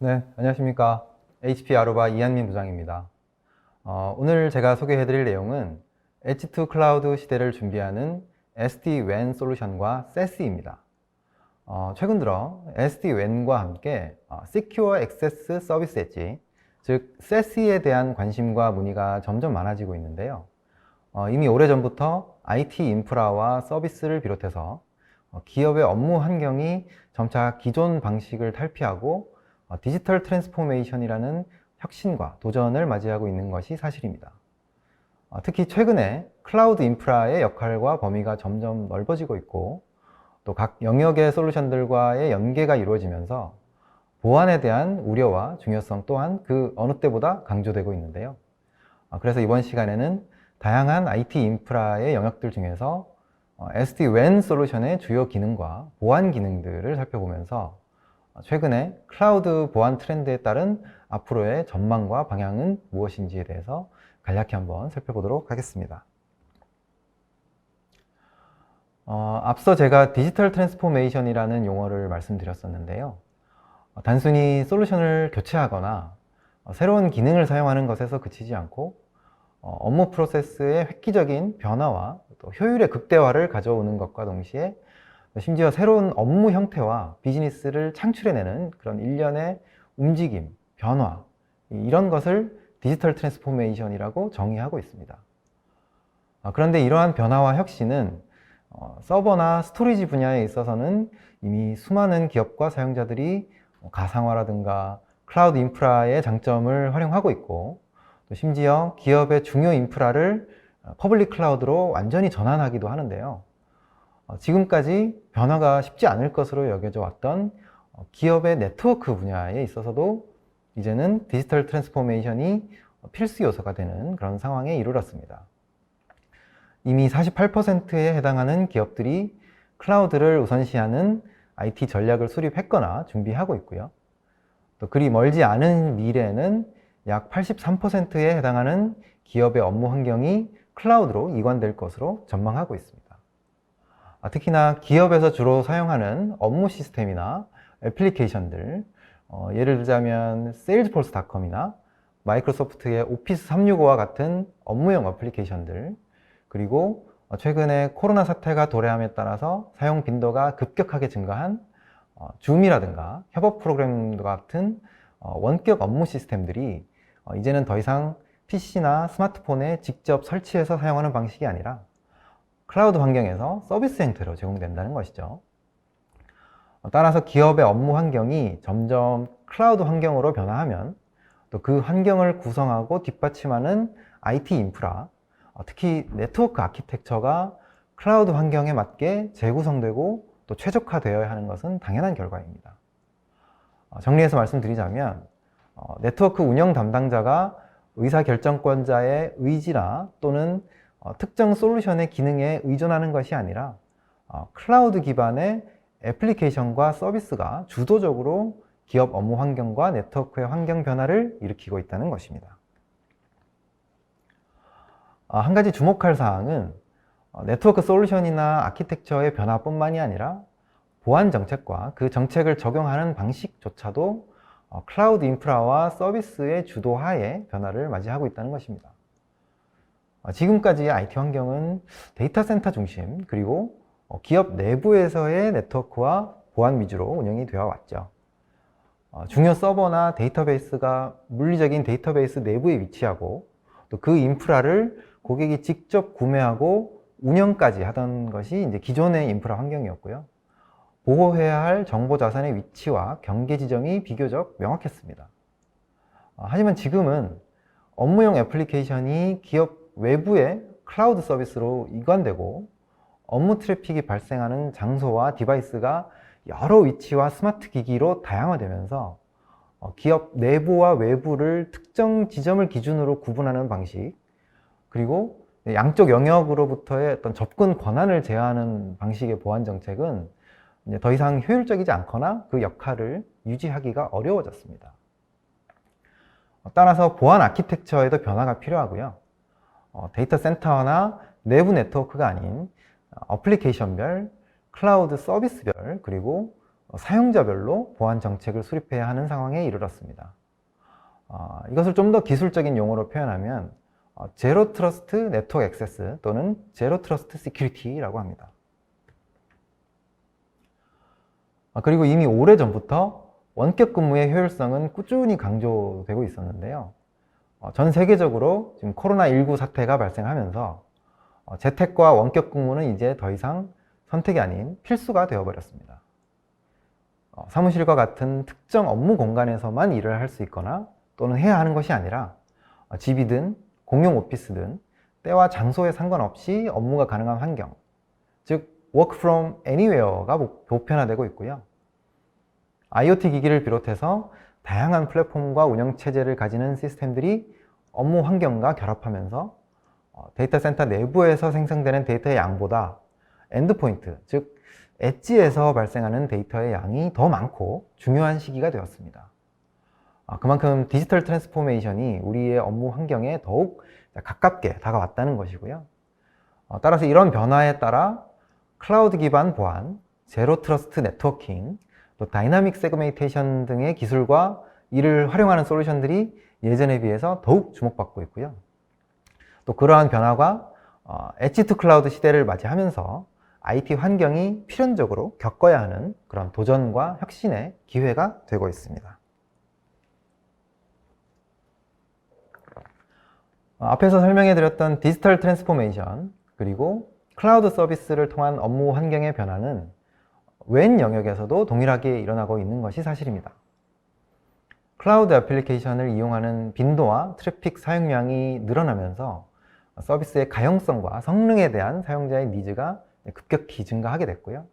네, 안녕하십니까. HP 아루바 이한민 부장입니다. 오늘 제가 소개해 드릴 내용은 엣지 투 클라우드 시대를 준비하는 SD-WAN 솔루션과 SASE입니다. 최근 들어 SD-WAN과 함께 Secure Access Service Edge, 즉 SASE에 대한 관심과 문의가 점점 많아지고 있는데요. 이미 오래전부터 IT 인프라와 서비스를 비롯해서 기업의 업무 환경이 점차 기존 방식을 탈피하고 디지털 트랜스포메이션이라는 혁신과 도전을 맞이하고 있는 것이 사실입니다. 특히 최근에 클라우드 인프라의 역할과 범위가 점점 넓어지고 있고 또 각 영역의 솔루션들과의 연계가 이루어지면서 보안에 대한 우려와 중요성 또한 그 어느 때보다 강조되고 있는데요. 그래서 이번 시간에는 다양한 IT 인프라의 영역들 중에서 SD-WAN 솔루션의 주요 기능과 보안 기능들을 살펴보면서 최근에 클라우드 보안 트렌드에 따른 앞으로의 전망과 방향은 무엇인지에 대해서 간략히 한번 살펴보도록 하겠습니다. 앞서 제가 디지털 트랜스포메이션이라는 용어를 말씀드렸었는데요. 단순히 솔루션을 교체하거나 새로운 기능을 사용하는 것에서 그치지 않고 업무 프로세스의 획기적인 변화와 또 효율의 극대화를 가져오는 것과 동시에 심지어 새로운 업무 형태와 비즈니스를 창출해내는 그런 일련의 움직임, 변화, 이런 것을 디지털 트랜스포메이션이라고 정의하고 있습니다. 그런데 이러한 변화와 혁신은 서버나 스토리지 분야에 있어서는 이미 수많은 기업과 사용자들이 가상화라든가 클라우드 인프라의 장점을 활용하고 있고 또 심지어 기업의 중요 인프라를 퍼블릭 클라우드로 완전히 전환하기도 하는데요. 지금까지 변화가 쉽지 않을 것으로 여겨져 왔던 기업의 네트워크 분야에 있어서도 이제는 디지털 트랜스포메이션이 필수 요소가 되는 그런 상황에 이르렀습니다. 이미 48%에 해당하는 기업들이 클라우드를 우선시하는 IT 전략을 수립했거나 준비하고 있고요. 또 그리 멀지 않은 미래에는 약 83%에 해당하는 기업의 업무 환경이 클라우드로 이관될 것으로 전망하고 있습니다. 특히나 기업에서 주로 사용하는 업무 시스템이나 애플리케이션들, 예를 들자면 세일즈포스닷컴이나 마이크로소프트의 오피스 365와 같은 업무용 애플리케이션들, 그리고 최근에 코로나 사태가 도래함에 따라서 사용 빈도가 급격하게 증가한 줌이라든가 협업 프로그램과 같은 원격 업무 시스템들이 이제는 더 이상 PC나 스마트폰에 직접 설치해서 사용하는 방식이 아니라 클라우드 환경에서 서비스 형태로 제공된다는 것이죠. 따라서 기업의 업무 환경이 점점 클라우드 환경으로 변화하면 또 그 환경을 구성하고 뒷받침하는 IT 인프라, 특히 네트워크 아키텍처가 클라우드 환경에 맞게 재구성되고 또 최적화되어야 하는 것은 당연한 결과입니다. 정리해서 말씀드리자면 네트워크 운영 담당자가 의사결정권자의 의지나 또는 특정 솔루션의 기능에 의존하는 것이 아니라 클라우드 기반의 애플리케이션과 서비스가 주도적으로 기업 업무 환경과 네트워크의 환경 변화를 일으키고 있다는 것입니다. 한 가지 주목할 사항은 네트워크 솔루션이나 아키텍처의 변화뿐만이 아니라 보안 정책과 그 정책을 적용하는 방식조차도 클라우드 인프라와 서비스의 주도하에 변화를 맞이하고 있다는 것입니다. 지금까지의 IT 환경은 데이터 센터 중심 그리고 기업 내부에서의 네트워크와 보안 위주로 운영이 되어 왔죠. 중요 서버나 데이터베이스가 물리적인 데이터베이스 내부에 위치하고 또 그 인프라를 고객이 직접 구매하고 운영까지 하던 것이 이제 기존의 인프라 환경이었고요. 보호해야 할 정보 자산의 위치와 경계 지점이 비교적 명확했습니다. 하지만 지금은 업무용 애플리케이션이 기업 외부의 클라우드 서비스로 이관되고 업무 트래픽이 발생하는 장소와 디바이스가 여러 위치와 스마트 기기로 다양화되면서 기업 내부와 외부를 특정 지점을 기준으로 구분하는 방식, 그리고 양쪽 영역으로부터의 어떤 접근 권한을 제한하는 방식의 보안 정책은 이제 더 이상 효율적이지 않거나 그 역할을 유지하기가 어려워졌습니다. 따라서 보안 아키텍처에도 변화가 필요하고요. 데이터 센터나 내부 네트워크가 아닌 어플리케이션별, 클라우드 서비스별, 그리고 사용자별로 보안 정책을 수립해야 하는 상황에 이르렀습니다. 이것을 좀 더 기술적인 용어로 표현하면 제로 트러스트 네트워크 액세스 또는 제로 트러스트 시큐리티라고 합니다. 그리고 이미 오래전부터 원격 근무의 효율성은 꾸준히 강조되고 있었는데요. 전 세계적으로 지금 코로나19 사태가 발생하면서 재택과 원격 근무는 이제 더 이상 선택이 아닌 필수가 되어버렸습니다. 사무실과 같은 특정 업무 공간에서만 일을 할 수 있거나 또는 해야 하는 것이 아니라 집이든 공용 오피스든 때와 장소에 상관없이 업무가 가능한 환경, 즉 Work from Anywhere가 보편화되고 있고요. IoT 기기를 비롯해서 다양한 플랫폼과 운영체제를 가지는 시스템들이 업무 환경과 결합하면서 데이터 센터 내부에서 생성되는 데이터의 양보다 엔드포인트, 즉 엣지에서 발생하는 데이터의 양이 더 많고 중요한 시기가 되었습니다. 그만큼 디지털 트랜스포메이션이 우리의 업무 환경에 더욱 가깝게 다가왔다는 것이고요. 따라서 이런 변화에 따라 클라우드 기반 보안, 제로 트러스트 네트워킹, 또 다이나믹 세그멘테이션 등의 기술과 이를 활용하는 솔루션들이 예전에 비해서 더욱 주목받고 있고요. 또 그러한 변화가 엣지 투 클라우드 시대를 맞이하면서 IT 환경이 필연적으로 겪어야 하는 그런 도전과 혁신의 기회가 되고 있습니다. 앞에서 설명해드렸던 디지털 트랜스포메이션 그리고 클라우드 서비스를 통한 업무 환경의 변화는 웬 영역에서도 동일하게 일어나고 있는 것이 사실입니다. 클라우드 애플리케이션을 이용하는 빈도와 트래픽 사용량이 늘어나면서 서비스의 가용성과 성능에 대한 사용자의 니즈가 급격히 증가하게 됐고요.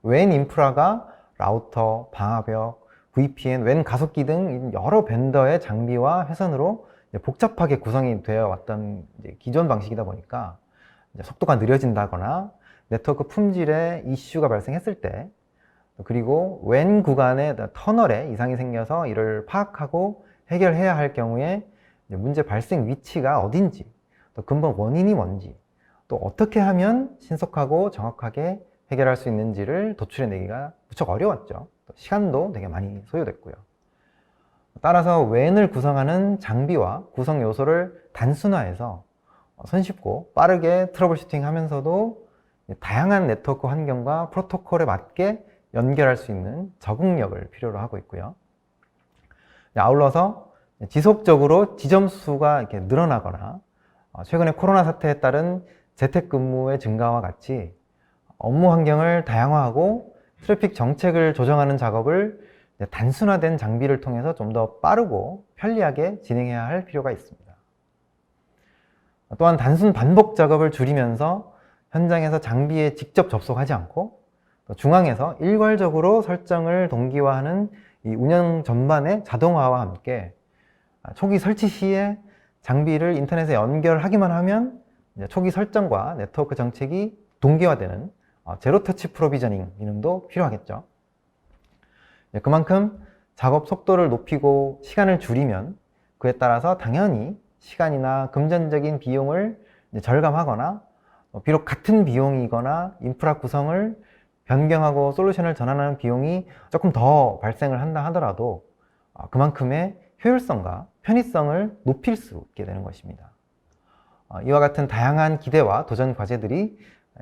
웬 인프라가 라우터, 방화벽, VPN, 웬 가속기 등 여러 벤더의 장비와 회선으로 복잡하게 구성이 되어 왔던 기존 방식이다 보니까 속도가 느려진다거나 네트워크 품질에 이슈가 발생했을 때, 그리고 웬 구간에 터널에 이상이 생겨서 이를 파악하고 해결해야 할 경우에 문제 발생 위치가 어딘지, 또 근본 원인이 뭔지, 또 어떻게 하면 신속하고 정확하게 해결할 수 있는지를 도출해내기가 무척 어려웠죠. 또 시간도 되게 많이 소요됐고요. 따라서 웬을 구성하는 장비와 구성 요소를 단순화해서 손쉽고 빠르게 트러블 슈팅 하면서도 다양한 네트워크 환경과 프로토콜에 맞게 연결할 수 있는 적응력을 필요로 하고 있고요. 아울러서 지속적으로 지점 수가 이렇게 늘어나거나 최근에 코로나 사태에 따른 재택근무의 증가와 같이 업무 환경을 다양화하고 트래픽 정책을 조정하는 작업을 단순화된 장비를 통해서 좀 더 빠르고 편리하게 진행해야 할 필요가 있습니다. 또한 단순 반복 작업을 줄이면서 현장에서 장비에 직접 접속하지 않고 중앙에서 일괄적으로 설정을 동기화하는 이 운영 전반의 자동화와 함께 초기 설치 시에 장비를 인터넷에 연결하기만 하면 초기 설정과 네트워크 정책이 동기화되는 제로 터치 프로비저닝 기능도 필요하겠죠. 그만큼 작업 속도를 높이고 시간을 줄이면 그에 따라서 당연히 시간이나 금전적인 비용을 절감하거나 비록 같은 비용이거나 인프라 구성을 변경하고 솔루션을 전환하는 비용이 조금 더 발생을 한다 하더라도 그만큼의 효율성과 편의성을 높일 수 있게 되는 것입니다. 이와 같은 다양한 기대와 도전 과제들이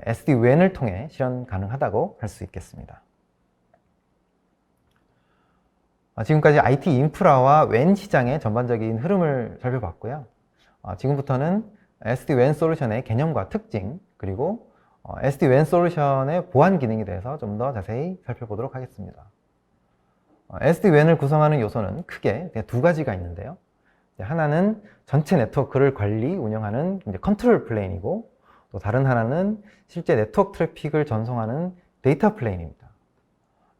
SD-WAN을 통해 실현 가능하다고 할 수 있겠습니다. 지금까지 IT 인프라와 WAN 시장의 전반적인 흐름을 살펴봤고요. 지금부터는 SD-WAN 솔루션의 개념과 특징, 그리고 SD-WAN 솔루션의 보안 기능에 대해서 좀 더 자세히 살펴보도록 하겠습니다. SD-WAN을 구성하는 요소는 크게 두 가지가 있는데요. 하나는 전체 네트워크를 관리, 운영하는 컨트롤 플레인이고, 또 다른 하나는 실제 네트워크 트래픽을 전송하는 데이터 플레인입니다.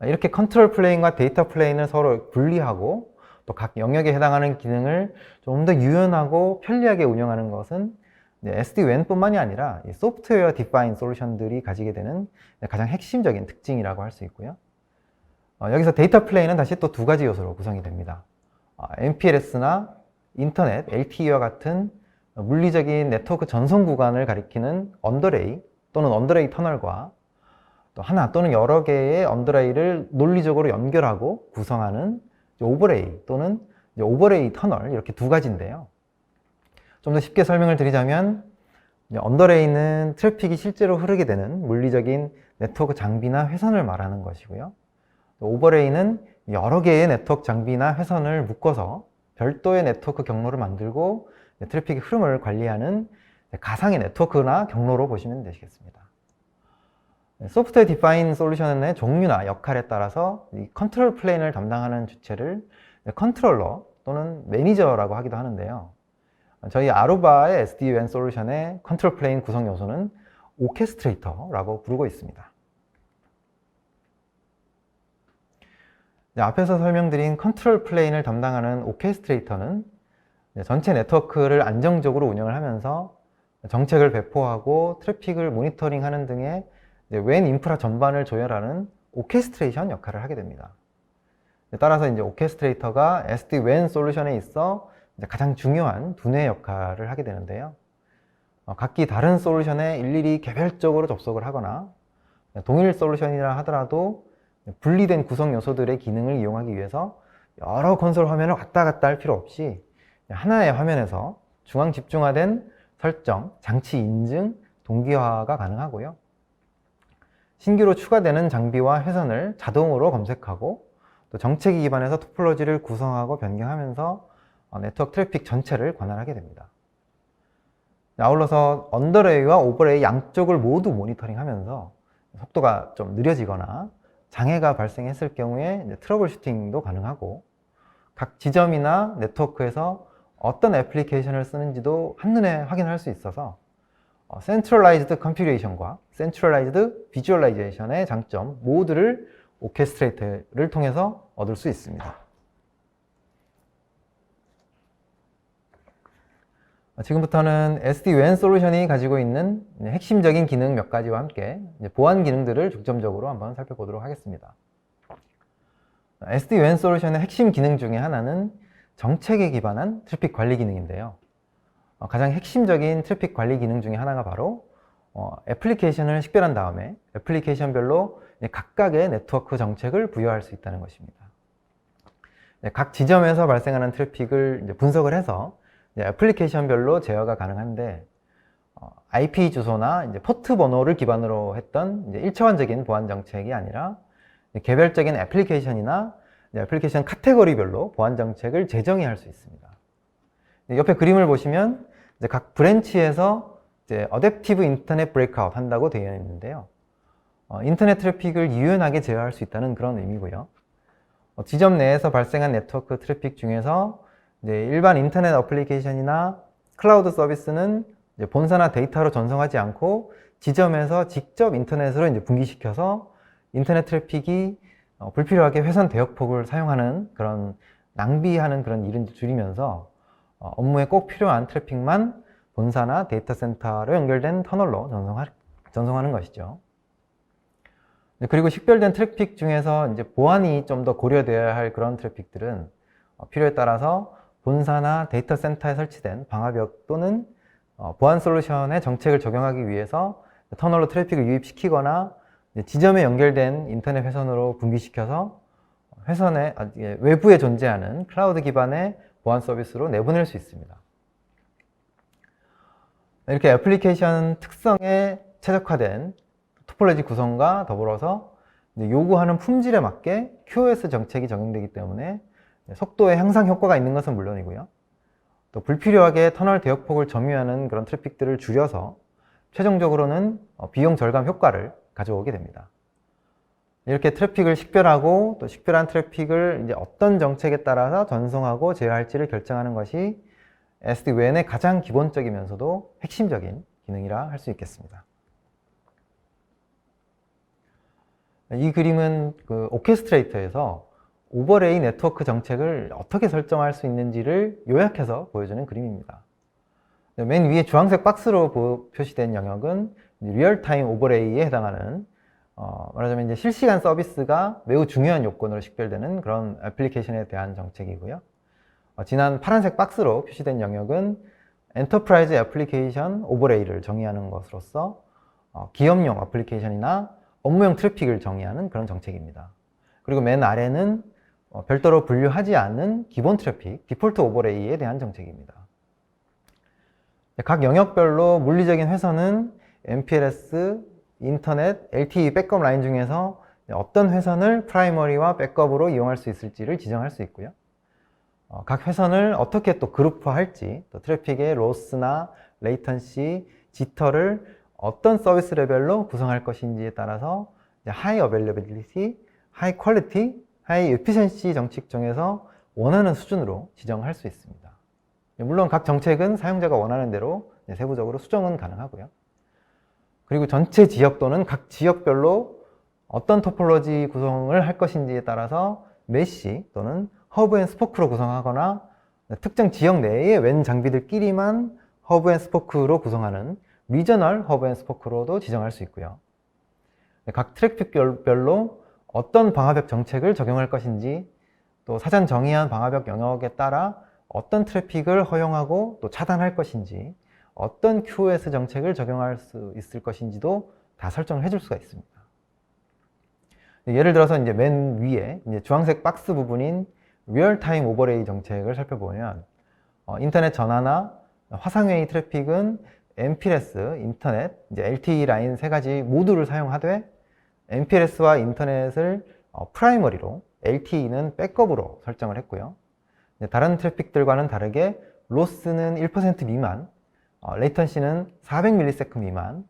이렇게 컨트롤 플레인과 데이터 플레인을 서로 분리하고 또 각 영역에 해당하는 기능을 좀 더 유연하고 편리하게 운영하는 것은 SD-WAN 뿐만이 아니라 소프트웨어 디파인 솔루션들이 가지게 되는 가장 핵심적인 특징이라고 할 수 있고요. 여기서 데이터 플레인은 다시 또 두 가지 요소로 구성이 됩니다. MPLS나 인터넷, LTE와 같은 물리적인 네트워크 전송 구간을 가리키는 언더레이 또는 언더레이 터널과 또 하나 또는 여러 개의 언더레이를 논리적으로 연결하고 구성하는 오버레이 또는 오버레이 터널, 이렇게 두 가지인데요. 좀 더 쉽게 설명을 드리자면 언더레이는 트래픽이 실제로 흐르게 되는 물리적인 네트워크 장비나 회선을 말하는 것이고요. 오버레이는 여러 개의 네트워크 장비나 회선을 묶어서 별도의 네트워크 경로를 만들고 트래픽의 흐름을 관리하는 가상의 네트워크나 경로로 보시면 되시겠습니다. 소프트웨어 디파인 솔루션의 종류나 역할에 따라서 이 컨트롤 플레인을 담당하는 주체를 컨트롤러 또는 매니저라고 하기도 하는데요. 저희 아루바의 SD-WAN 솔루션의 컨트롤 플레인 구성 요소는 오케스트레이터라고 부르고 있습니다. 앞에서 설명드린 컨트롤 플레인을 담당하는 오케스트레이터는 전체 네트워크를 안정적으로 운영을 하면서 정책을 배포하고 트래픽을 모니터링하는 등의 WAN 인프라 전반을 조율하는 오케스트레이션 역할을 하게 됩니다. 따라서 이제 오케스트레이터가 SD-WAN 솔루션에 있어 가장 중요한 두뇌 역할을 하게 되는데요. 각기 다른 솔루션에 일일이 개별적으로 접속을 하거나 동일 솔루션이라 하더라도 분리된 구성 요소들의 기능을 이용하기 위해서 여러 콘솔 화면을 왔다 갔다 할 필요 없이 하나의 화면에서 중앙 집중화된 설정, 장치 인증, 동기화가 가능하고요. 신규로 추가되는 장비와 회선을 자동으로 검색하고 또 정책에 기반해서 토폴로지를 구성하고 변경하면서 네트워크 트래픽 전체를 관할하게 됩니다. 아울러서 언더레이와 오버레이 양쪽을 모두 모니터링하면서 속도가 좀 느려지거나 장애가 발생했을 경우에 트러블 슈팅도 가능하고 각 지점이나 네트워크에서 어떤 애플리케이션을 쓰는지도 한눈에 확인할 수 있어서 센트럴라이즈드 컨피그레이션과 센트럴라이즈드 비주얼라이제이션의 장점 모두를 오케스트레이터를 통해서 얻을 수 있습니다. 지금부터는 SD-WAN 솔루션이 가지고 있는 핵심적인 기능 몇 가지와 함께 보안 기능들을 중점적으로 한번 살펴보도록 하겠습니다. SD-WAN 솔루션의 핵심 기능 중에 하나는 정책에 기반한 트래픽 관리 기능인데요. 가장 핵심적인 트래픽 관리 기능 중에 하나가 바로 애플리케이션을 식별한 다음에 애플리케이션별로 각각의 네트워크 정책을 부여할 수 있다는 것입니다. 각 지점에서 발생하는 트래픽을 분석을 해서 애플리케이션별로 제어가 가능한데 IP 주소나 포트 번호를 기반으로 했던 일차원적인 보안 정책이 아니라 개별적인 애플리케이션이나 애플리케이션 카테고리별로 보안 정책을 재정의할 수 있습니다. 옆에 그림을 보시면 각 브랜치에서 어댑티브 인터넷 브레이크아웃 한다고 되어 있는데요. 인터넷 트래픽을 유연하게 제어할 수 있다는 그런 의미고요. 지점 내에서 발생한 네트워크 트래픽 중에서 일반 인터넷 어플리케이션이나 클라우드 서비스는 본사나 데이터로 전송하지 않고 지점에서 직접 인터넷으로 분기시켜서 인터넷 트래픽이 불필요하게 회선 대역폭을 사용하는 그런 낭비하는 그런 일을 줄이면서 업무에 꼭 필요한 트래픽만 본사나 데이터 센터로 연결된 터널로 전송하는 것이죠. 그리고 식별된 트래픽 중에서 보안이 좀 더 고려되어야 할 그런 트래픽들은 필요에 따라서 본사나 데이터 센터에 설치된 방화벽 또는 보안 솔루션의 정책을 적용하기 위해서 터널로 트래픽을 유입시키거나 지점에 연결된 인터넷 회선으로 분기시켜서 회선의 외부에 존재하는 클라우드 기반의 보안 서비스로 내보낼 수 있습니다. 이렇게 애플리케이션 특성에 최적화된 토폴로지 구성과 더불어서 요구하는 품질에 맞게 QoS 정책이 적용되기 때문에 속도의 향상 효과가 있는 것은 물론이고요. 또 불필요하게 터널 대역폭을 점유하는 그런 트래픽들을 줄여서 최종적으로는 비용 절감 효과를 가져오게 됩니다. 이렇게 트래픽을 식별하고 또 식별한 트래픽을 어떤 정책에 따라서 전송하고 제어할지를 결정하는 것이 SD-WAN의 가장 기본적이면서도 핵심적인 기능이라 할 수 있겠습니다. 이 그림은 그 오케스트레이터에서 오버레이 네트워크 정책을 어떻게 설정할 수 있는지를 요약해서 보여주는 그림입니다. 맨 위에 주황색 박스로 표시된 영역은 리얼타임 오버레이에 해당하는 말하자면 실시간 서비스가 매우 중요한 요건으로 식별되는 그런 애플리케이션에 대한 정책이고요. 진한 파란색 박스로 표시된 영역은 엔터프라이즈 애플리케이션 오버레이를 정의하는 것으로서 기업용 애플리케이션이나 업무용 트래픽을 정의하는 그런 정책입니다. 그리고 맨 아래는 별도로 분류하지 않는 기본 트래픽, 디폴트 오버레이에 대한 정책입니다. 각 영역별로 물리적인 회선은 MPLS, 인터넷, LTE 백업 라인 중에서 어떤 회선을 프라이머리와 백업으로 이용할 수 있을지를 지정할 수 있고요. 각 회선을 어떻게 또 그룹화할지, 또 트래픽의 로스나 레이턴시, 지터를 어떤 서비스 레벨로 구성할 것인지에 따라서 하이 어베일러빌리티, 하이 퀄리티, 하이 에피션시 정책 중에서 원하는 수준으로 지정할 수 있습니다. 물론 각 정책은 사용자가 원하는 대로 세부적으로 수정은 가능하고요. 그리고 전체 지역 또는 각 지역별로 어떤 토폴로지 구성을 할 것인지에 따라서 메쉬 또는 허브 앤 스포크로 구성하거나 특정 지역 내의 웬 장비들끼리만 허브 앤 스포크로 구성하는 리저널 허브 앤 스포크로도 지정할 수 있고요. 각 트래픽별로 어떤 방화벽 정책을 적용할 것인지, 또 사전 정의한 방화벽 영역에 따라 어떤 트래픽을 허용하고 또 차단할 것인지, 어떤 QoS 정책을 적용할 수 있을 것인지도 다 설정을 해줄 수가 있습니다. 예를 들어서 이제 맨 위에 이제 주황색 박스 부분인 리얼타임 오버레이 정책을 살펴보면 인터넷 전화나 화상회의 트래픽은 MPLS, 인터넷, 이제 LTE 라인 세 가지 모두를 사용하되 MPLS와 인터넷을 프라이머리로, LTE는 백업으로 설정을 했고요. 다른 트래픽들과는 다르게 로스는 1% 미만, 레이턴시는 400ms 미만,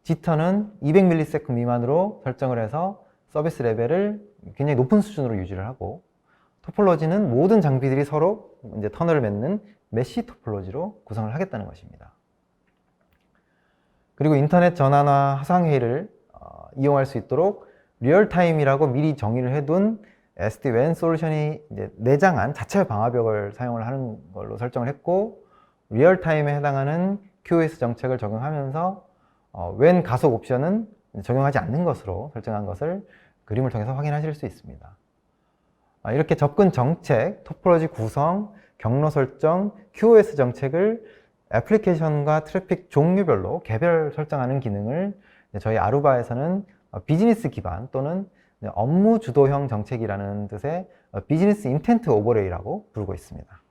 지터는 200ms 미만으로 설정을 해서 서비스 레벨을 굉장히 높은 수준으로 유지를 하고, 토폴로지는 모든 장비들이 서로 이제 터널을 맺는 메쉬 토폴로지로 구성을 하겠다는 것입니다. 그리고 인터넷 전화나 화상회의를 이용할 수 있도록 리얼타임이라고 미리 정의를 해둔 SD-WAN 솔루션이 이제 내장한 자체 방화벽을 사용을 하는 걸로 설정을 했고, 리얼타임에 해당하는 QoS 정책을 적용하면서 WAN 가속 옵션은 적용하지 않는 것으로 설정한 것을 그림을 통해서 확인하실 수 있습니다. 이렇게 접근 정책, 토폴로지 구성, 경로 설정, QoS 정책을 애플리케이션과 트래픽 종류별로 개별 설정하는 기능을 저희 아루바에서는 비즈니스 기반 또는 업무 주도형 정책이라는 뜻의 비즈니스 인텐트 오버레이라고 부르고 있습니다.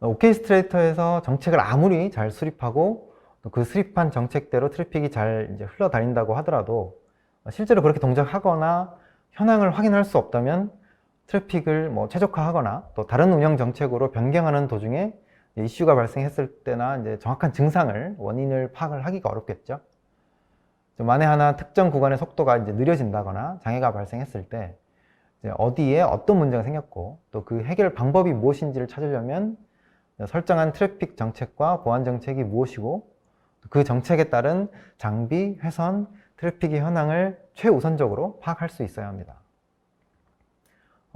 오케스트레이터에서 정책을 아무리 잘 수립하고 그 수립한 정책대로 트래픽이 잘 이제 흘러다닌다고 하더라도 실제로 그렇게 동작하거나 현황을 확인할 수 없다면 트래픽을 최적화하거나 또 다른 운영 정책으로 변경하는 도중에 이슈가 발생했을 때나 이제 정확한 증상을, 원인을 파악을 하기가 어렵겠죠. 만에 하나 특정 구간의 속도가 이제 느려진다거나 장애가 발생했을 때 어디에 어떤 문제가 생겼고 또 그 해결 방법이 무엇인지를 찾으려면 설정한 트래픽 정책과 보안 정책이 무엇이고 그 정책에 따른 장비, 회선, 트래픽의 현황을 최우선적으로 파악할 수 있어야 합니다.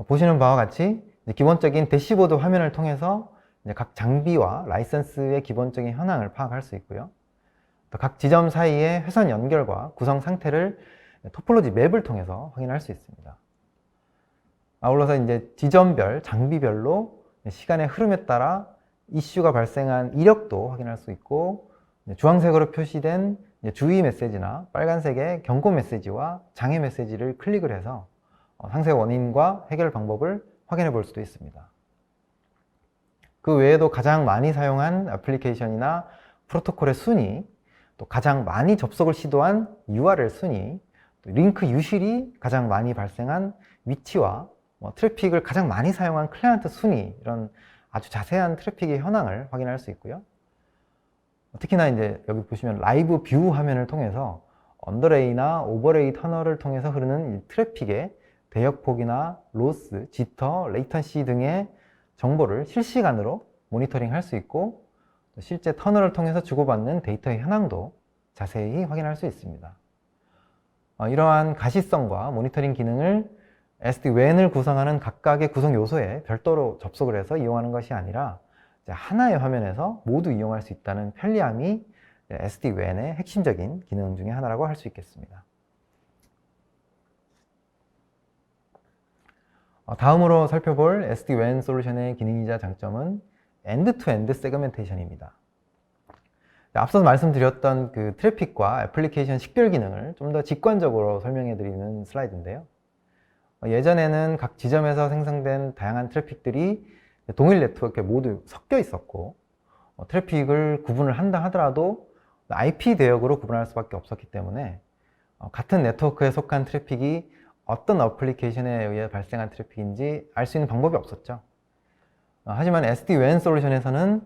보시는 바와 같이 기본적인 대시보드 화면을 통해서 각 장비와 라이선스의 기본적인 현황을 파악할 수 있고요. 또 각 지점 사이의 회선 연결과 구성 상태를 토폴로지 맵을 통해서 확인할 수 있습니다. 아울러서 이제 지점별, 장비별로 시간의 흐름에 따라 이슈가 발생한 이력도 확인할 수 있고, 주황색으로 표시된 주의 메시지나 빨간색의 경고 메시지와 장애 메시지를 클릭을 해서 상세 원인과 해결 방법을 확인해 볼 수도 있습니다. 그 외에도 가장 많이 사용한 애플리케이션이나 프로토콜의 순위, 또 가장 많이 접속을 시도한 URL 순위, 또 링크 유실이 가장 많이 발생한 위치와 트래픽을 가장 많이 사용한 클라이언트 순위, 이런 아주 자세한 트래픽의 현황을 확인할 수 있고요. 특히나 이제 여기 보시면 라이브 뷰 화면을 통해서 언더레이나 오버레이 터널을 통해서 흐르는 이 트래픽의 대역폭이나 로스, 지터, 레이턴시 등의 정보를 실시간으로 모니터링 할 수 있고, 실제 터널을 통해서 주고받는 데이터의 현황도 자세히 확인할 수 있습니다. 이러한 가시성과 모니터링 기능을 SD-WAN을 구성하는 각각의 구성 요소에 별도로 접속을 해서 이용하는 것이 아니라 하나의 화면에서 모두 이용할 수 있다는 편리함이 SD-WAN의 핵심적인 기능 중에 하나라고 할 수 있겠습니다. 다음으로 살펴볼 SD-WAN 솔루션의 기능이자 장점은 엔드-투-엔드 세그멘테이션입니다. 앞서 말씀드렸던 그 트래픽과 애플리케이션 식별 기능을 좀 더 직관적으로 설명해 드리는 슬라이드인데요. 예전에는 각 지점에서 생성된 다양한 트래픽들이 동일 네트워크에 모두 섞여 있었고, 트래픽을 구분을 한다 하더라도 IP 대역으로 구분할 수밖에 없었기 때문에 같은 네트워크에 속한 트래픽이 어떤 어플리케이션에 의해 발생한 트래픽인지 알 수 있는 방법이 없었죠. 하지만 SD-WAN 솔루션에서는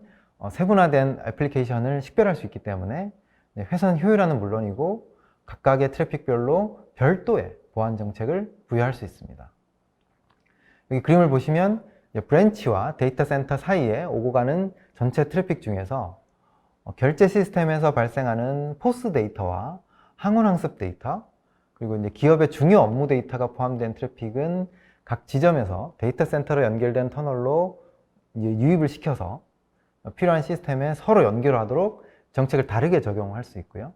세분화된 애플리케이션을 식별할 수 있기 때문에 회선 효율화는 물론이고 각각의 트래픽별로 별도의 보안 정책을 부여할 수 있습니다. 여기 그림을 보시면 브랜치와 데이터 센터 사이에 오고 가는 전체 트래픽 중에서 결제 시스템에서 발생하는 포스 데이터와 항원 항습 데이터, 그리고 이제 기업의 중요 업무 데이터가 포함된 트래픽은 각 지점에서 데이터 센터로 연결된 터널로 유입을 시켜서 필요한 시스템에 서로 연결하도록 정책을 다르게 적용할 수 있고요.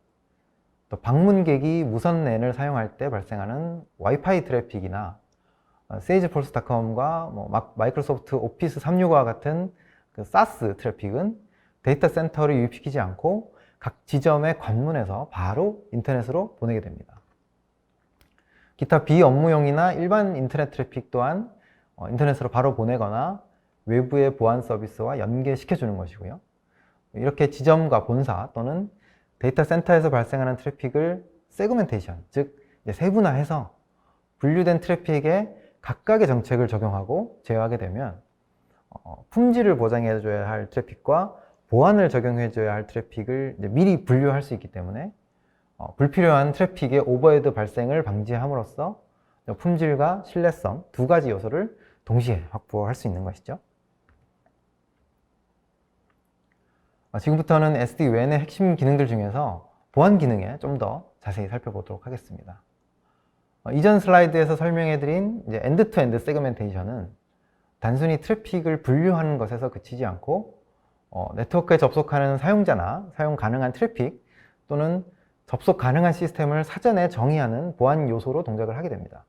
또 방문객이 무선 랜을 사용할 때 발생하는 와이파이 트래픽이나 세이지폴스닷컴과 마이크로소프트 오피스 365와 같은 그 사스 트래픽은 데이터 센터를 유입시키지 않고 각 지점의 관문에서 바로 인터넷으로 보내게 됩니다. 기타 비업무용이나 일반 인터넷 트래픽 또한 인터넷으로 바로 보내거나 외부의 보안 서비스와 연계시켜주는 것이고요. 이렇게 지점과 본사 또는 데이터 센터에서 발생하는 트래픽을 세그멘테이션, 즉 세분화해서 분류된 트래픽에 각각의 정책을 적용하고 제어하게 되면 품질을 보장해줘야 할 트래픽과 보안을 적용해줘야 할 트래픽을 미리 분류할 수 있기 때문에 불필요한 트래픽의 오버헤드 발생을 방지함으로써 품질과 신뢰성 두 가지 요소를 동시에 확보할 수 있는 것이죠. 지금부터는 SD-WAN의 핵심 기능들 중에서 보안 기능에 좀 더 자세히 살펴보도록 하겠습니다. 이전 슬라이드에서 설명해드린 엔드-투-엔드 세그멘테이션은 단순히 트래픽을 분류하는 것에서 그치지 않고 네트워크에 접속하는 사용자나 사용 가능한 트래픽 또는 접속 가능한 시스템을 사전에 정의하는 보안 요소로 동작을 하게 됩니다.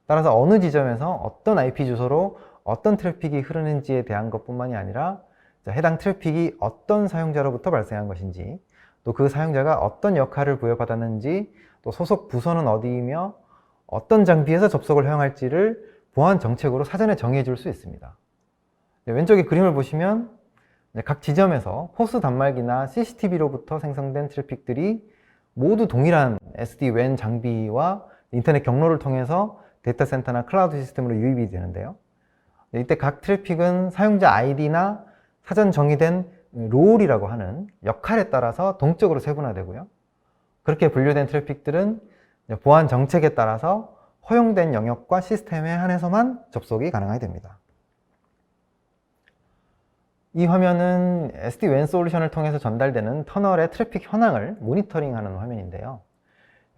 따라서 어느 지점에서 어떤 IP 주소로 어떤 트래픽이 흐르는지에 대한 것뿐만이 아니라 해당 트래픽이 어떤 사용자로부터 발생한 것인지, 또 그 사용자가 어떤 역할을 부여받았는지, 또 소속 부서는 어디이며 어떤 장비에서 접속을 허용할지를 보안 정책으로 사전에 정해 줄 수 있습니다. 왼쪽에 그림을 보시면 각 지점에서 호스 단말기나 CCTV로부터 생성된 트래픽들이 모두 동일한 SD-WAN 장비와 인터넷 경로를 통해서 데이터 센터나 클라우드 시스템으로 유입이 되는데요. 이때 각 트래픽은 사용자 아이디나 사전 정의된 롤이라고 하는 역할에 따라서 동적으로 세분화되고요. 그렇게 분류된 트래픽들은 보안 정책에 따라서 허용된 영역과 시스템에 한해서만 접속이 가능하게 됩니다. 이 화면은 SD-WAN 솔루션을 통해서 전달되는 터널의 트래픽 현황을 모니터링하는 화면인데요.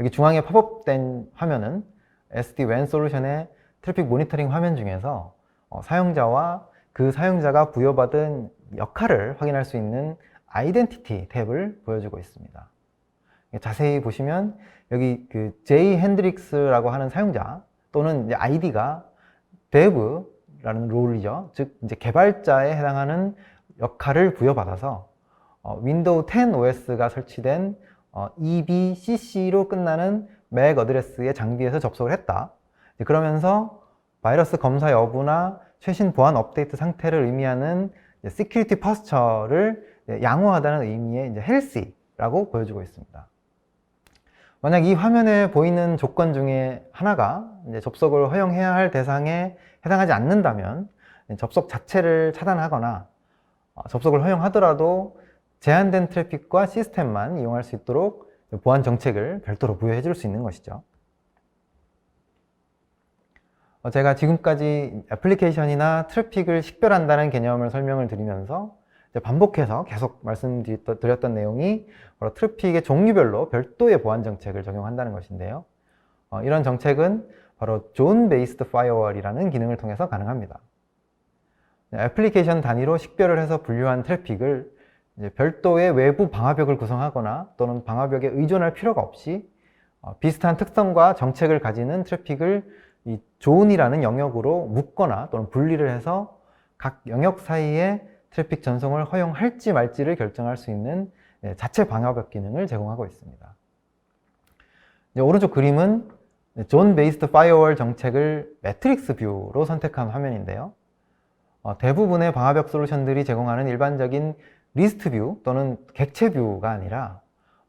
여기 중앙에 팝업된 화면은 SD-WAN 솔루션의 트래픽 모니터링 화면 중에서 사용자와 그 사용자가 부여받은 역할을 확인할 수 있는 아이덴티티 탭을 보여주고 있습니다. 자세히 보시면 여기 그 제이 핸드릭스라고 하는 사용자 또는 이제 아이디가 dev라는 롤이죠. 즉 이제 개발자에 해당하는 역할을 부여받아서 윈도우 10 OS가 설치된 EBCC로 끝나는 맥 어드레스의 장비에서 접속을 했다. 그러면서 바이러스 검사 여부나 최신 보안 업데이트 상태를 의미하는 시큐리티 퍼스처를 양호하다는 의미의 헬시라고 보여주고 있습니다. 만약 이 화면에 보이는 조건 중에 하나가 접속을 허용해야 할 대상에 해당하지 않는다면 접속 자체를 차단하거나 접속을 허용하더라도 제한된 트래픽과 시스템만 이용할 수 있도록 보안 정책을 별도로 부여해 줄 수 있는 것이죠. 제가 지금까지 애플리케이션이나 트래픽을 식별한다는 개념을 설명을 드리면서 반복해서 계속 말씀드렸던 내용이 바로 트래픽의 종류별로 별도의 보안 정책을 적용한다는 것인데요. 이런 정책은 바로 존 베이스드 파이어월이라는 기능을 통해서 가능합니다. 애플리케이션 단위로 식별을 해서 분류한 트래픽을 별도의 외부 방화벽을 구성하거나 또는 방화벽에 의존할 필요가 없이 비슷한 특성과 정책을 가지는 트래픽을 이 존이라는 영역으로 묶거나 또는 분리를 해서 각 영역 사이에 트래픽 전송을 허용할지 말지를 결정할 수 있는 자체 방화벽 기능을 제공하고 있습니다. 이제 오른쪽 그림은 존 베이스드 파이어월 정책을 매트릭스 뷰로 선택한 화면인데요. 대부분의 방화벽 솔루션들이 제공하는 일반적인 리스트 뷰 또는 객체 뷰가 아니라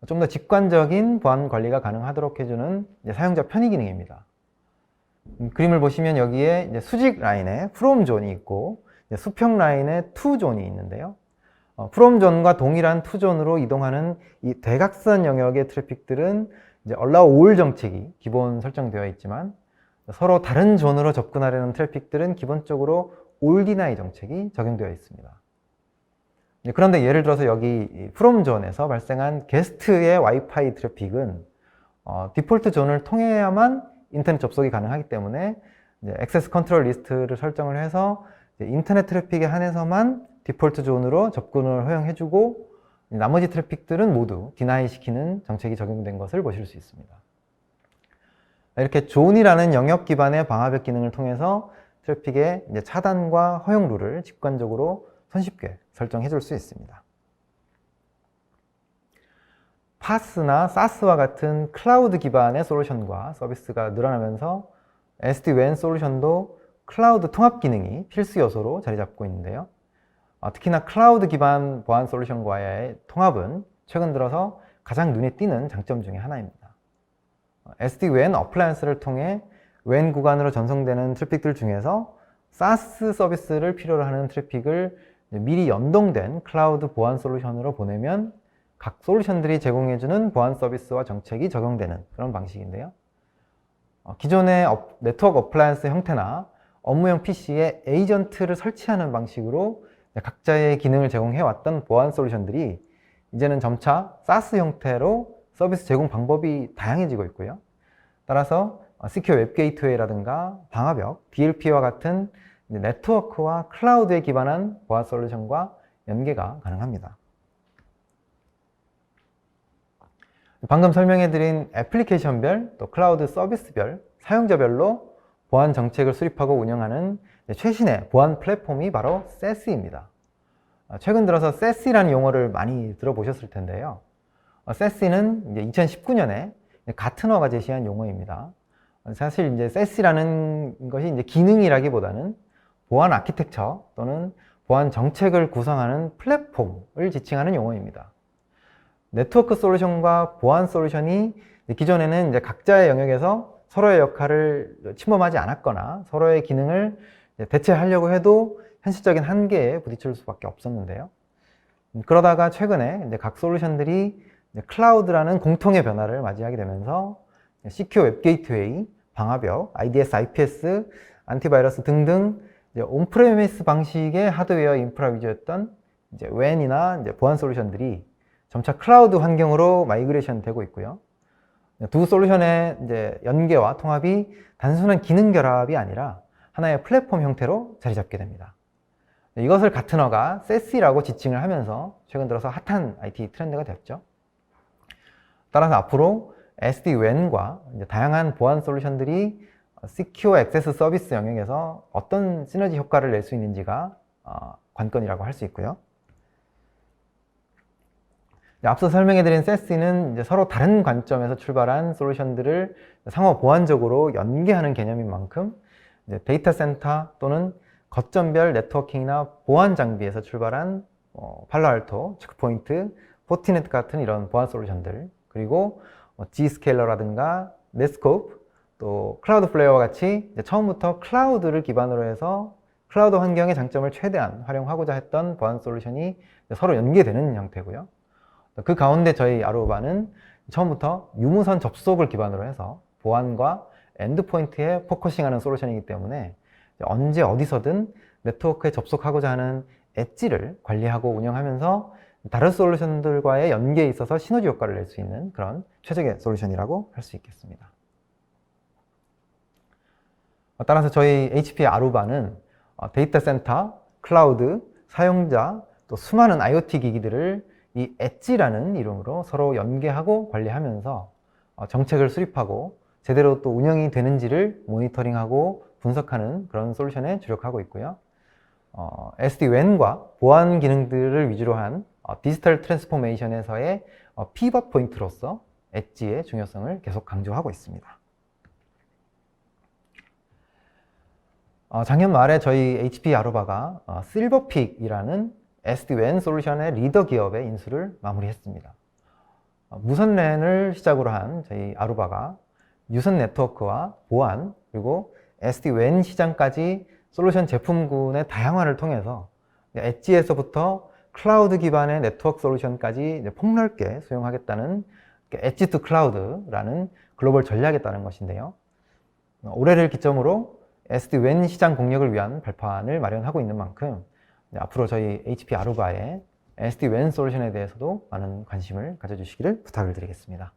좀 더 직관적인 보안 관리가 가능하도록 해주는 사용자 편의 기능입니다. 그림을 보시면 여기에 수직 라인에 from 존이 있고 수평 라인에 to 존이 있는데요. from 존과 동일한 to 존으로 이동하는 이 대각선 영역의 트래픽들은 allow all 정책이 기본 설정되어 있지만 서로 다른 존으로 접근하려는 트래픽들은 기본적으로 all deny 정책이 적용되어 있습니다. 그런데 예를 들어서 여기 from 존에서 발생한 게스트의 와이파이 트래픽은 디폴트 존을 통해야만 인터넷 접속이 가능하기 때문에 액세스 컨트롤 리스트를 설정을 해서 인터넷 트래픽에 한해서만 디폴트 존으로 접근을 허용해주고 나머지 트래픽들은 모두 디나이 시키는 정책이 적용된 것을 보실 수 있습니다. 이렇게 존이라는 영역 기반의 방화벽 기능을 통해서 트래픽의 차단과 허용 룰을 직관적으로 손쉽게 설정해 줄 수 있습니다. 파스나 사스와 같은 클라우드 기반의 솔루션과 서비스가 늘어나면서 SD-WAN 솔루션도 클라우드 통합 기능이 필수 요소로 자리 잡고 있는데요. 특히나 클라우드 기반 보안 솔루션과의 통합은 최근 들어서 가장 눈에 띄는 장점 중에 하나입니다. SD-WAN 어플라이언스를 통해 WAN 구간으로 전송되는 트래픽들 중에서 사스 서비스를 필요로 하는 트래픽을 미리 연동된 클라우드 보안 솔루션으로 보내면 각 솔루션들이 제공해주는 보안 서비스와 정책이 적용되는 그런 방식인데요. 기존의 네트워크 어플라이언스 형태나 업무용 PC에 에이전트를 설치하는 방식으로 각자의 기능을 제공해왔던 보안 솔루션들이 이제는 점차 사스 형태로 서비스 제공 방법이 다양해지고 있고요. 따라서 시큐어 웹 게이트웨이라든가 방화벽, DLP와 같은 네트워크와 클라우드에 기반한 보안 솔루션과 연계가 가능합니다. 방금 설명해드린 애플리케이션별, 또 클라우드 서비스별, 사용자별로 보안 정책을 수립하고 운영하는 최신의 보안 플랫폼이 바로 SASE입니다. 최근 들어서 SASE라는 용어를 많이 들어보셨을 텐데요. SASE는 2019년에 가트너가 제시한 용어입니다. 사실 이제 SASE라는 것이 이제 기능이라기보다는 보안 아키텍처 또는 보안 정책을 구성하는 플랫폼을 지칭하는 용어입니다. 네트워크 솔루션과 보안 솔루션이 기존에는 이제 각자의 영역에서 서로의 역할을 침범하지 않았거나 서로의 기능을 대체하려고 해도 현실적인 한계에 부딪힐 수밖에 없었는데요. 그러다가 최근에 이제 각 솔루션들이 이제 클라우드라는 공통의 변화를 맞이하게 되면서 시큐어 웹 게이트웨이, 방화벽, IDS, IPS, 안티바이러스 등등 온프레미스 방식의 하드웨어 인프라 위주였던 이제 WAN이나 이제 보안 솔루션들이 점차 클라우드 환경으로 마이그레이션 되고 있고요. 두 솔루션의 이제 연계와 통합이 단순한 기능 결합이 아니라 하나의 플랫폼 형태로 자리 잡게 됩니다. 이것을 가트너가 SASE라고 지칭을 하면서 최근 들어서 핫한 IT 트렌드가 됐죠. 따라서 앞으로 SD-WAN과 다양한 보안 솔루션들이 시큐어 액세스 서비스 영역에서 어떤 시너지 효과를 낼 수 있는지가 관건이라고 할 수 있고요. 앞서 설명해드린 SASE는 이제 서로 다른 관점에서 출발한 솔루션들을 상호 보완적으로 연계하는 개념인 만큼 이제 데이터 센터 또는 거점별 네트워킹이나 보안 장비에서 출발한 팔로알토, 체크포인트, 포티넷 같은 이런 보안 솔루션들, 그리고 G스케일러라든가 넷스코프, 또 클라우드플레이어와 같이 이제 처음부터 클라우드를 기반으로 해서 클라우드 환경의 장점을 최대한 활용하고자 했던 보안 솔루션이 서로 연계되는 형태고요. 그 가운데 저희 아루바는 처음부터 유무선 접속을 기반으로 해서 보안과 엔드포인트에 포커싱하는 솔루션이기 때문에 언제 어디서든 네트워크에 접속하고자 하는 엣지를 관리하고 운영하면서 다른 솔루션들과의 연계에 있어서 시너지 효과를 낼 수 있는 그런 최적의 솔루션이라고 할 수 있겠습니다. 따라서 저희 HP 아루바는 데이터 센터, 클라우드, 사용자, 또 수많은 IoT 기기들을 이 엣지라는 이름으로 서로 연계하고 관리하면서 정책을 수립하고 제대로 또 운영이 되는지를 모니터링하고 분석하는 그런 솔루션에 주력하고 있고요. SD-WAN과 보안 기능들을 위주로 한 디지털 트랜스포메이션에서의 피벗 포인트로서 엣지의 중요성을 계속 강조하고 있습니다. 작년 말에 저희 HP 아루바가 실버픽이라는 SD-WAN 솔루션의 리더 기업의 인수를 마무리했습니다. 무선 랜을 시작으로 한 저희 아루바가 유선 네트워크와 보안 그리고 SD-WAN 시장까지 솔루션 제품군의 다양화를 통해서 엣지에서부터 클라우드 기반의 네트워크 솔루션까지 폭넓게 수용하겠다는 엣지 투 클라우드라는 글로벌 전략에 따른 것인데요. 올해를 기점으로 SD-WAN 시장 공략을 위한 발판을 마련하고 있는 만큼 앞으로 저희 HP 아루바의 SD-WAN 솔루션에 대해서도 많은 관심을 가져주시기를 부탁을 드리겠습니다.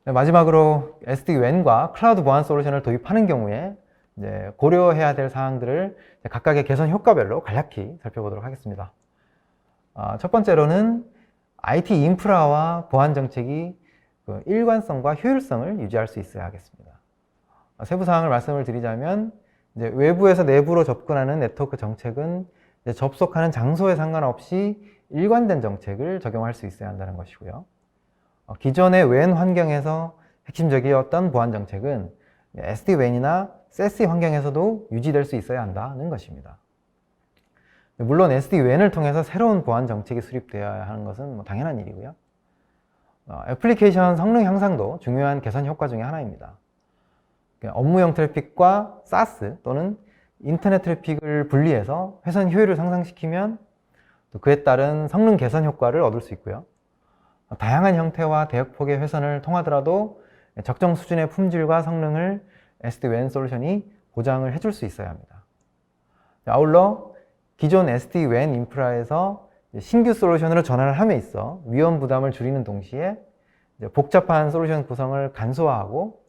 마지막으로 SD-WAN과 클라우드 보안 솔루션을 도입하는 경우에 고려해야 될 사항들을 각각의 개선 효과별로 간략히 살펴보도록 하겠습니다. 첫 번째로는 IT 인프라와 보안 정책이 일관성과 효율성을 유지할 수 있어야 하겠습니다. 세부 사항을 말씀을 드리자면 외부에서 내부로 접근하는 네트워크 정책은 접속하는 장소에 상관없이 일관된 정책을 적용할 수 있어야 한다는 것이고요. 기존의 WAN 환경에서 핵심적이었던 보안 정책은 SD-WAN이나 SASE 환경에서도 유지될 수 있어야 한다는 것입니다. 물론 SD-WAN을 통해서 새로운 보안 정책이 수립되어야 하는 것은 당연한 일이고요. 애플리케이션 성능 향상도 중요한 개선 효과 중에 하나입니다. 업무용 트래픽과 SaaS 또는 인터넷 트래픽을 분리해서 회선 효율을 상승시키면 또 그에 따른 성능 개선 효과를 얻을 수 있고요. 다양한 형태와 대역폭의 회선을 통하더라도 적정 수준의 품질과 성능을 SD-WAN 솔루션이 보장을 해줄 수 있어야 합니다. 아울러 기존 SD-WAN 인프라에서 신규 솔루션으로 전환을 함에 있어 위험 부담을 줄이는 동시에 복잡한 솔루션 구성을 간소화하고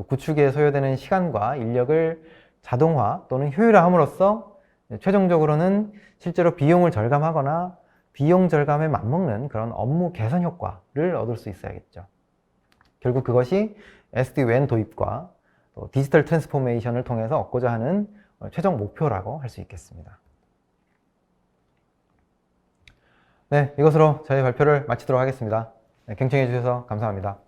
구축에 소요되는 시간과 인력을 자동화 또는 효율화함으로써 최종적으로는 실제로 비용을 절감하거나 비용 절감에 맞먹는 그런 업무 개선 효과를 얻을 수 있어야겠죠. 결국 그것이 SD-WAN 도입과 또 디지털 트랜스포메이션을 통해서 얻고자 하는 최종 목표라고 할 수 있겠습니다. 네, 이것으로 저희 발표를 마치도록 하겠습니다. 경청해 주셔서 감사합니다.